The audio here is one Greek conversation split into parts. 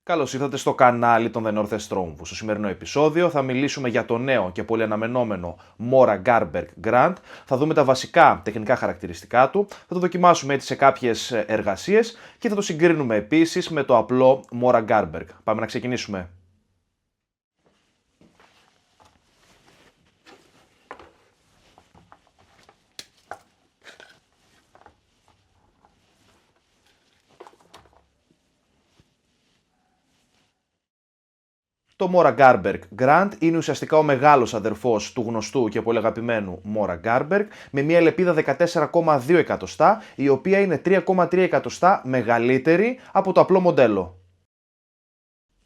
Καλώς ήρθατε στο κανάλι των The Northern Strongbow. Στο σημερινό επεισόδιο θα μιλήσουμε για το νέο και πολύ αναμενόμενο Mora Garberg Grand. Θα δούμε τα βασικά τεχνικά χαρακτηριστικά του, θα το δοκιμάσουμε έτσι σε κάποιες εργασίες και θα το συγκρίνουμε επίσης με το απλό Mora Garberg. Πάμε να ξεκινήσουμε. Το Mora Garberg Grand είναι ουσιαστικά ο μεγάλος αδερφός του γνωστού και πολύ αγαπημένου Mora Garberg με μια λεπίδα 14,2 εκατοστά, η οποία είναι 3,3 εκατοστά μεγαλύτερη από το απλό μοντέλο.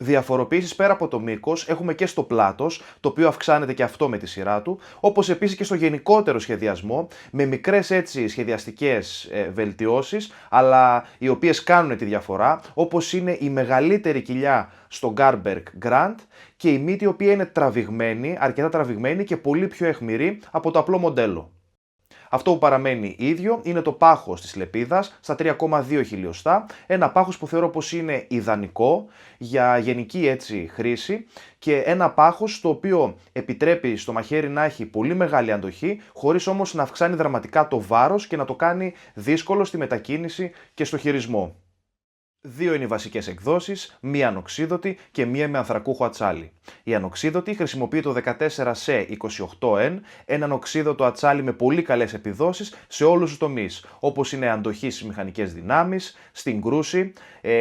Διαφοροποίησεις πέρα από το μήκος έχουμε και στο πλάτος, το οποίο αυξάνεται και αυτό με τη σειρά του, όπως επίσης και στο γενικότερο σχεδιασμό, με μικρές έτσι σχεδιαστικές βελτιώσεις, αλλά οι οποίες κάνουν τη διαφορά, όπως είναι η μεγαλύτερη κοιλιά στο Garberg Grand και η μύτη, η οποία είναι τραβηγμένη, αρκετά τραβηγμένη και πολύ πιο αιχμηρή από το απλό μοντέλο. Αυτό που παραμένει ίδιο είναι το πάχος της λεπίδας στα 3,2 χιλιοστά, ένα πάχος που θεωρώ πως είναι ιδανικό για γενική έτσι χρήση και ένα πάχος το οποίο επιτρέπει στο μαχαίρι να έχει πολύ μεγάλη αντοχή, χωρίς όμως να αυξάνει δραματικά το βάρος και να το κάνει δύσκολο στη μετακίνηση και στο χειρισμό. Δύο είναι οι βασικές εκδόσεις, μία ανοξίδωτη και μία με ανθρακούχο ατσάλι. Η ανοξίδωτη χρησιμοποιεί το 14C28N, ένα ανοξίδωτο ατσάλι με πολύ καλές επιδόσεις σε όλους τους τομείς, όπως είναι αντοχή στις μηχανικές δυνάμεις, στην κρούση,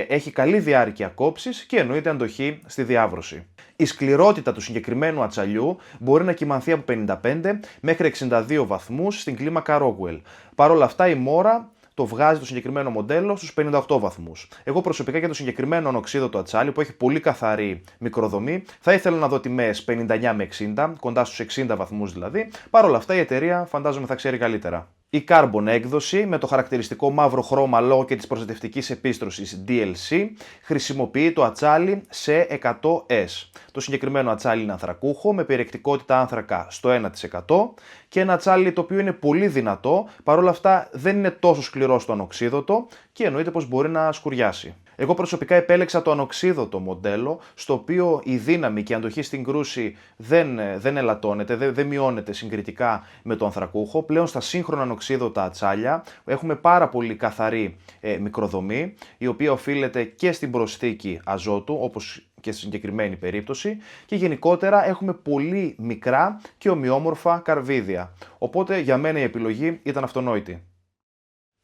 έχει καλή διάρκεια κόψης και εννοείται αντοχή στη διάβρωση. Η σκληρότητα του συγκεκριμένου ατσαλιού μπορεί να κυμανθεί από 55 μέχρι 62 βαθμούς στην κλίμακα Rockwell. Παρ' όλα αυτά η Mora το βγάζει το συγκεκριμένο μοντέλο στους 58 βαθμούς. Εγώ προσωπικά για το συγκεκριμένο ανοξίδωτο ατσάλι που έχει πολύ καθαρή μικροδομή, θα ήθελα να δω τιμές 59 με 60, κοντά στους 60 βαθμούς δηλαδή. Παρ' όλα αυτά η εταιρεία φαντάζομαι θα ξέρει καλύτερα. Η Carbon έκδοση με το χαρακτηριστικό μαύρο χρώμα λόγω και της προστατευτικής επίστρωσης DLC χρησιμοποιεί το ατσάλι σε 100S. Το συγκεκριμένο ατσάλι είναι ανθρακούχο με περιεκτικότητα άνθρακα στο 1% και ένα ατσάλι το οποίο είναι πολύ δυνατό, παρόλα αυτά δεν είναι τόσο σκληρό στο ανοξίδωτο και εννοείται πως μπορεί να σκουριάσει. Εγώ προσωπικά επέλεξα το ανοξίδωτο μοντέλο, στο οποίο η δύναμη και η αντοχή στην κρούση δεν ελαττώνεται, δεν μειώνεται συγκριτικά με το ανθρακούχο. Πλέον στα σύγχρονα ανοξίδωτα ατσάλια έχουμε πάρα πολύ καθαρή μικροδομή, η οποία οφείλεται και στην προσθήκη αζότου, όπως και στη συγκεκριμένη περίπτωση, και γενικότερα έχουμε πολύ μικρά και ομοιόμορφα καρβίδια. Οπότε για μένα η επιλογή ήταν αυτονόητη.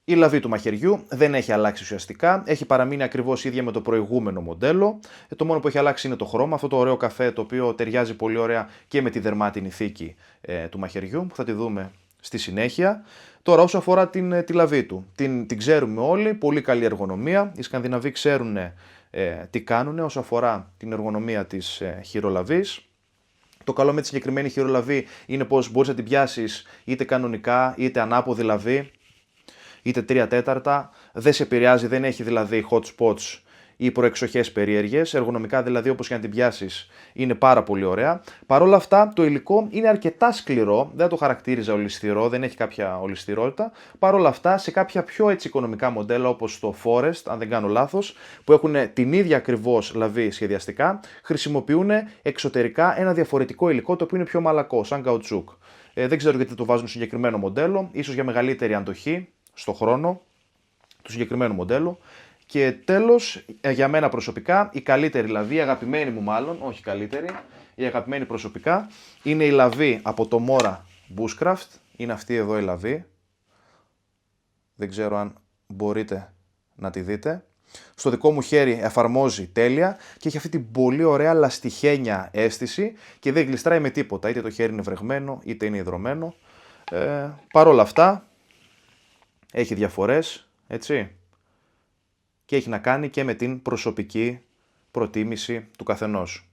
Η λαβή του μαχαιριού δεν έχει αλλάξει ουσιαστικά, έχει παραμείνει ακριβώς ίδια με το προηγούμενο μοντέλο. Το μόνο που έχει αλλάξει είναι το χρώμα, αυτό το ωραίο καφέ το οποίο ταιριάζει πολύ ωραία και με τη δερμάτινη θήκη του μαχαιριού που θα τη δούμε στη συνέχεια. Τώρα όσο αφορά τη λαβή του, την ξέρουμε όλοι, πολύ καλή εργονομία, οι Σκανδιναβοί ξέρουν τι κάνουν όσο αφορά την εργονομία της χειρολαβής. Το καλό με τη συγκεκριμένη χειρολαβή είναι πως μπορείς να την πιάσεις είτε κανονικά είτε ανάποδη λαβή, είτε 3/4, δεν σε επηρεάζει, δεν έχει δηλαδή hot spots ή προεξοχές περίεργες, εργονομικά δηλαδή όπως και να την πιάσεις είναι πάρα πολύ ωραία. Παρ' όλα αυτά το υλικό είναι αρκετά σκληρό, δεν το χαρακτήριζα ολισθηρό, δεν έχει κάποια ολισθηρότητα. Παρ' όλα αυτά σε κάποια πιο έτσι οικονομικά μοντέλα όπως το Forest, αν δεν κάνω λάθος, που έχουν την ίδια ακριβώς λαβή σχεδιαστικά, χρησιμοποιούν εξωτερικά ένα διαφορετικό υλικό το οποίο είναι πιο μαλακό, σαν καουτσούκ. Δεν ξέρω γιατί το βάζουν συγκεκριμένο μοντέλο, ίσως για μεγαλύτερη αντοχή στο χρόνο του συγκεκριμένου μοντέλου. Και τέλος, για μένα προσωπικά, η καλύτερη λαβή, η αγαπημένη μου μάλλον, όχι καλύτερη, η αγαπημένη προσωπικά, είναι η λαβή από το Mora Bushcraft, είναι αυτή εδώ η λαβή, δεν ξέρω αν μπορείτε να τη δείτε. Στο δικό μου χέρι εφαρμόζει τέλεια και έχει αυτή την πολύ ωραία λαστιχένια αίσθηση και δεν γλιστράει με τίποτα, είτε το χέρι είναι βρεγμένο είτε είναι υδρωμένο. Παρ' όλα αυτά, έχει διαφορές, έτσι, και έχει να κάνει και με την προσωπική προτίμηση του καθενός.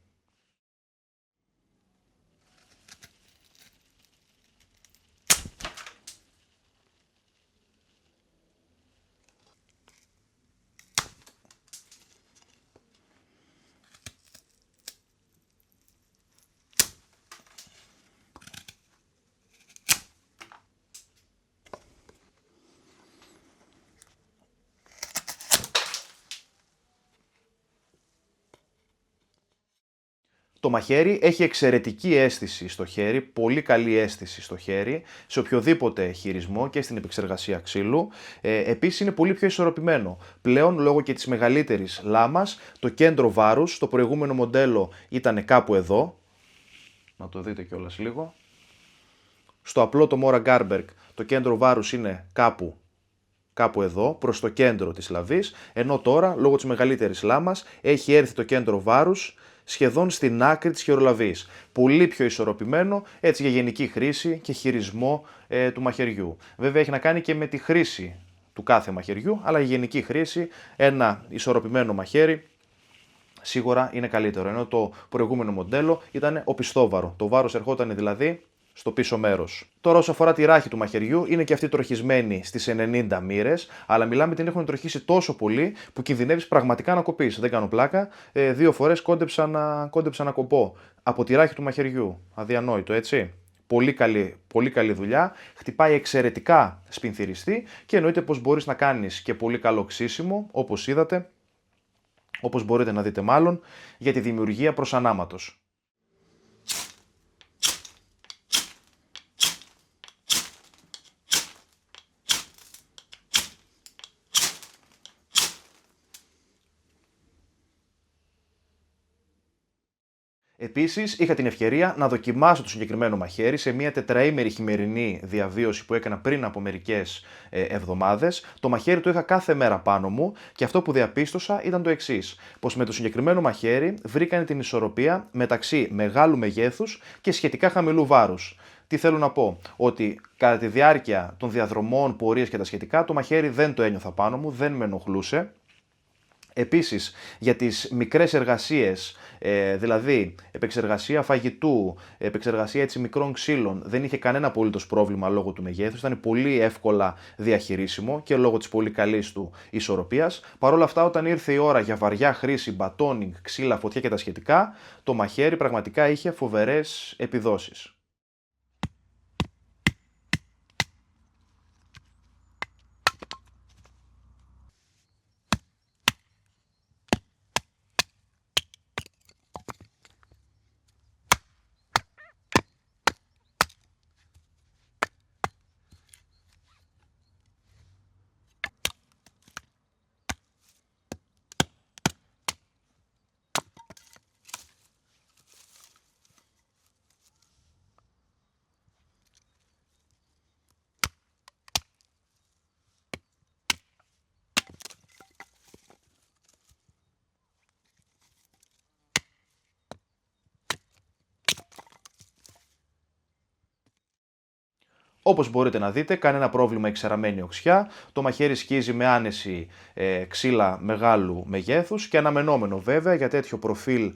Το μαχαίρι έχει εξαιρετική αίσθηση στο χέρι, πολύ καλή αίσθηση στο χέρι, σε οποιοδήποτε χειρισμό και στην επεξεργασία ξύλου. Επίσης είναι πολύ πιο ισορροπημένο. Πλέον, λόγω και της μεγαλύτερης λάμας, το κέντρο βάρους, το προηγούμενο μοντέλο ήταν κάπου εδώ. Να το δείτε κιόλας λίγο. Στο απλό το Mora Garberg το κέντρο βάρους είναι κάπου εδώ, προς το κέντρο της λαβής, ενώ τώρα, λόγω της μεγαλύτερης λάμας, έχει έρθει το κέντρο βάρους σχεδόν στην άκρη της χειρολαβής. Πολύ πιο ισορροπημένο, έτσι για γενική χρήση και χειρισμό του μαχαιριού. Βέβαια έχει να κάνει και με τη χρήση του κάθε μαχαιριού, αλλά η γενική χρήση, ένα ισορροπημένο μαχαίρι, σίγουρα είναι καλύτερο. Ενώ το προηγούμενο μοντέλο ήταν οπισθόβαρο. Το βάρος ερχόταν δηλαδή στο πίσω μέρος. Τώρα, όσο αφορά τη ράχη του μαχαιριού, είναι και αυτή τροχισμένη στις 90 μοίρες, αλλά μιλάμε την έχουν τροχίσει τόσο πολύ που κινδυνεύεις πραγματικά να κοπείς. Δεν κάνω πλάκα. 2 φορές κόντεψα να κοπώ από τη ράχη του μαχαιριού. Αδιανόητο, έτσι. Πολύ καλή δουλειά. Χτυπάει εξαιρετικά σπινθυριστή και εννοείται πως μπορείς να κάνεις και πολύ καλό ξύσιμο, όπως είδατε, όπως μπορείτε να δείτε μάλλον, για τη δημιουργία προσανάματος. Επίσης, είχα την ευκαιρία να δοκιμάσω το συγκεκριμένο μαχαίρι σε μια τετραήμερη χειμερινή διαβίωση που έκανα πριν από μερικές εβδομάδες. Το μαχαίρι το είχα κάθε μέρα πάνω μου και αυτό που διαπίστωσα ήταν το εξής: πως με το συγκεκριμένο μαχαίρι βρήκανε την ισορροπία μεταξύ μεγάλου μεγέθους και σχετικά χαμηλού βάρους. Τι θέλω να πω? Ότι κατά τη διάρκεια των διαδρομών, πορείες και τα σχετικά, το μαχαίρι δεν το ένιωθα πάνω μου, δεν με ενοχλούσε. Επίσης, για τις μικρές εργασίες, δηλαδή επεξεργασία φαγητού, επεξεργασία έτσι μικρών ξύλων, δεν είχε κανένα απολύτως πρόβλημα λόγω του μεγέθους, ήταν πολύ εύκολα διαχειρίσιμο και λόγω της πολύ καλής του ισορροπίας. Παρ' όλα αυτά, όταν ήρθε η ώρα για βαριά χρήση, μπατόνινγκ, ξύλα, φωτιά και τα σχετικά, το μαχαίρι πραγματικά είχε φοβερές επιδόσεις. Όπως μπορείτε να δείτε, κανένα πρόβλημα εξαραμένη οξιά, το μαχαίρι σκίζει με άνεση ξύλα μεγάλου μεγέθους και αναμενόμενο βέβαια για τέτοιο προφίλ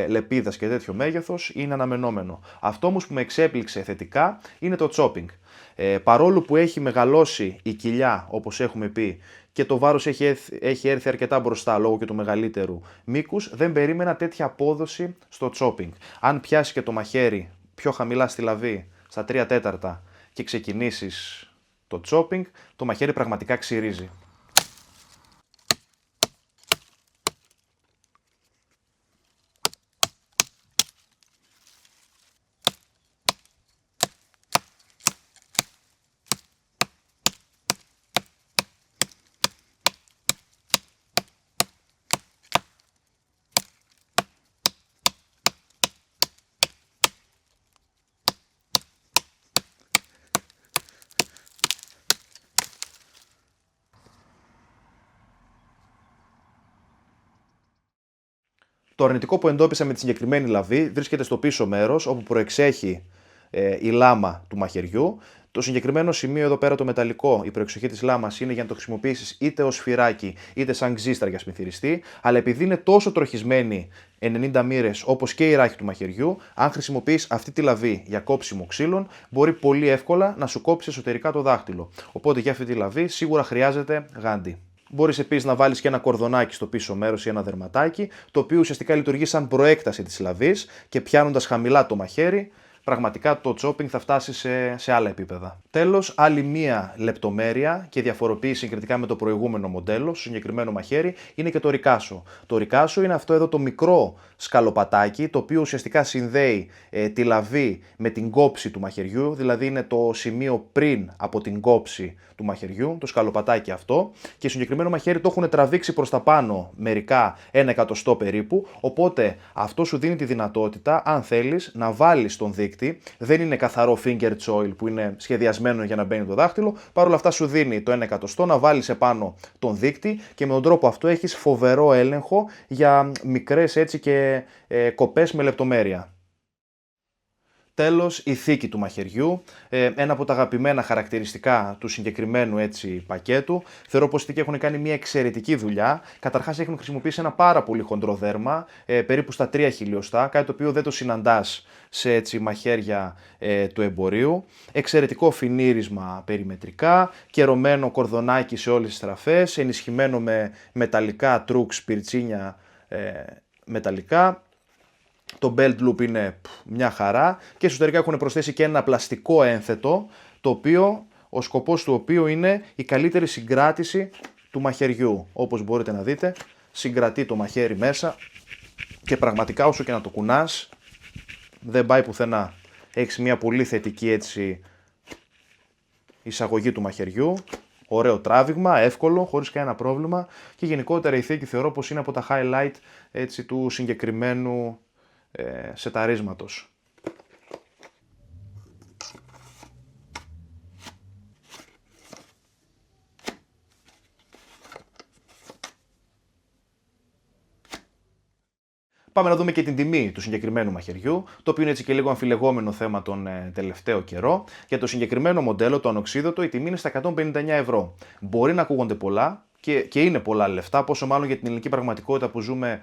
λεπίδας και τέτοιο μέγεθος είναι αναμενόμενο. Αυτό όμως που με εξέπληξε θετικά είναι το chopping. Παρόλο που έχει μεγαλώσει η κοιλιά, όπως έχουμε πει, και το βάρος έχει έρθει αρκετά μπροστά λόγω και του μεγαλύτερου μήκους, δεν περίμενα τέτοια απόδοση στο chopping. Αν πιάσει και το μαχαίρι πιο χαμηλά στη λαβή, στα 3/4, και ξεκινήσεις το chopping, το μαχαίρι πραγματικά ξυρίζει. Το αρνητικό που εντόπισα με τη συγκεκριμένη λαβή βρίσκεται στο πίσω μέρος, όπου προεξέχει η λάμα του μαχαιριού. Το συγκεκριμένο σημείο εδώ πέρα, το μεταλλικό, η προεξοχή της λάμας, είναι για να το χρησιμοποιήσεις είτε ως σφυράκι είτε σαν ξύστρα για σπινθυριστή, αλλά επειδή είναι τόσο τροχισμένη 90 μοίρες όπως και η ράχη του μαχαιριού, αν χρησιμοποιείς αυτή τη λαβή για κόψιμο ξύλων, μπορεί πολύ εύκολα να σου κόψει εσωτερικά το δάχτυλο. Οπότε για αυτή τη λαβή σίγουρα χρειάζεται γάντι. Μπορείς επίσης να βάλεις και ένα κορδονάκι στο πίσω μέρος ή ένα δερματάκι, το οποίο ουσιαστικά λειτουργεί σαν προέκταση της λαβής και πιάνοντας χαμηλά το μαχαίρι, πραγματικά το chopping θα φτάσει σε άλλα επίπεδα. Τέλος, άλλη μία λεπτομέρεια και διαφοροποίηση συγκριτικά με το προηγούμενο μοντέλο, στο συγκεκριμένο μαχαίρι, είναι και το ρικάσο. Το ρικάσο είναι αυτό εδώ το μικρό σκαλοπατάκι, το οποίο ουσιαστικά συνδέει τη λαβή με την κόψη του μαχαιριού, δηλαδή είναι το σημείο πριν από την κόψη του μαχαιριού, το σκαλοπατάκι αυτό, και στο συγκεκριμένο μαχαίρι το έχουν τραβήξει προς τα πάνω μερικά 1 εκατοστό περίπου, οπότε αυτό σου δίνει τη δυνατότητα, αν θέλεις, να βάλεις τον δείκτη. Δεν είναι καθαρό finger choil που είναι σχεδιασμένο για να μπαίνει το δάχτυλο, παρόλα αυτά σου δίνει το 1 εκατοστό να βάλεις επάνω τον δείκτη και με τον τρόπο αυτό έχεις φοβερό έλεγχο για μικρές έτσι και κοπές με λεπτομέρεια. Τέλος, η θήκη του μαχαιριού, ένα από τα αγαπημένα χαρακτηριστικά του συγκεκριμένου έτσι πακέτου. Θεωρώ πως οι θήκοι έχουν κάνει μια εξαιρετική δουλειά. Καταρχάς έχουν χρησιμοποιήσει ένα πάρα πολύ χοντρό δέρμα, περίπου στα 3 χιλιοστά, κάτι το οποίο δεν το συναντάς σε έτσι μαχαίρια του εμπορίου. Εξαιρετικό φινίρισμα περιμετρικά, κερωμένο κορδονάκι σε όλες τις στραφές, ενισχυμένο με μεταλλικά τρούξ, πυρτσίνια μεταλλικά. Το belt loop είναι μια χαρά και εσωτερικά έχουν προσθέσει και ένα πλαστικό ένθετο, το οποίο, ο σκοπός του οποίου είναι η καλύτερη συγκράτηση του μαχαιριού. Όπως μπορείτε να δείτε, συγκρατεί το μαχαίρι μέσα και πραγματικά όσο και να το κουνάς, δεν πάει πουθενά. Έχεις μια πολύ θετική έτσι εισαγωγή του μαχαιριού, ωραίο τράβηγμα, εύκολο, χωρίς κανένα πρόβλημα και γενικότερα η θήκη θεωρώ πως είναι από τα highlight έτσι, του συγκεκριμένου σεταρίσματος. Πάμε να δούμε και την τιμή του συγκεκριμένου μαχαιριού, το οποίο είναι έτσι και λίγο αμφιλεγόμενο θέμα τον τελευταίο καιρό. Για το συγκεκριμένο μοντέλο, το ανοξίδωτο, η τιμή είναι στα 159 ευρώ. Μπορεί να ακούγονται πολλά και είναι πολλά λεφτά, πόσο μάλλον για την ελληνική πραγματικότητα που ζούμε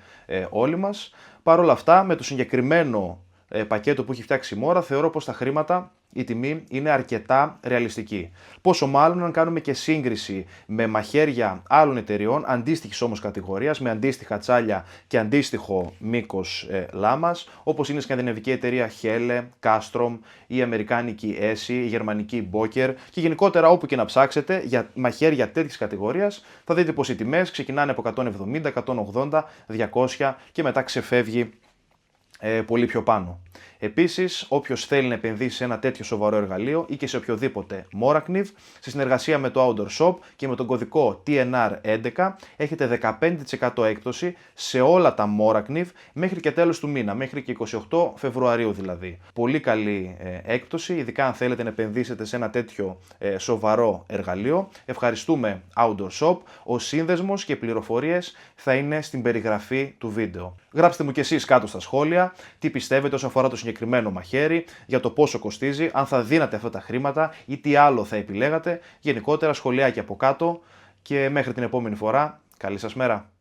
όλοι μας. Παρ' όλα αυτά, με το συγκεκριμένο πακέτο που έχει φτιάξει η Mora, θεωρώ πως τα χρήματα, η τιμή είναι αρκετά ρεαλιστική. Πόσο μάλλον αν κάνουμε και σύγκριση με μαχαίρια άλλων εταιριών, αντίστοιχης όμως κατηγορίας, με αντίστοιχα τσάλια και αντίστοιχο μήκος λάμας, όπως είναι η σκανδιναβική εταιρεία Helle, Castrom, η αμερικάνικη ESI, η γερμανική Boker και γενικότερα όπου και να ψάξετε για μαχαίρια τέτοιης κατηγορίας, θα δείτε πως οι τιμές ξεκινάνε από 170, 180, 200 και μετά ξεφεύγει πολύ πιο πάνω. Επίσης, όποιος θέλει να επενδύσει σε ένα τέτοιο σοβαρό εργαλείο ή και σε οποιοδήποτε Morakniv, σε συνεργασία με το Outdoor Shop και με τον κωδικό TNR11 έχετε 15% έκπτωση σε όλα τα Morakniv μέχρι και τέλος του μήνα, μέχρι και 28 Φεβρουαρίου δηλαδή. Πολύ καλή έκπτωση, ειδικά αν θέλετε να επενδύσετε σε ένα τέτοιο σοβαρό εργαλείο. Ευχαριστούμε Outdoor Shop, ο σύνδεσμος και πληροφορίες θα είναι στην περιγραφή του βίντεο. Γράψτε μου και εσείς κάτω στα σχόλια τι πιστεύετε όσον αφορά το συγκεκριμένο μαχαίρι, για το πόσο κοστίζει, αν θα δίνατε αυτά τα χρήματα ή τι άλλο θα επιλέγατε. Γενικότερα σχολιάκια από κάτω και μέχρι την επόμενη φορά, καλή σας μέρα.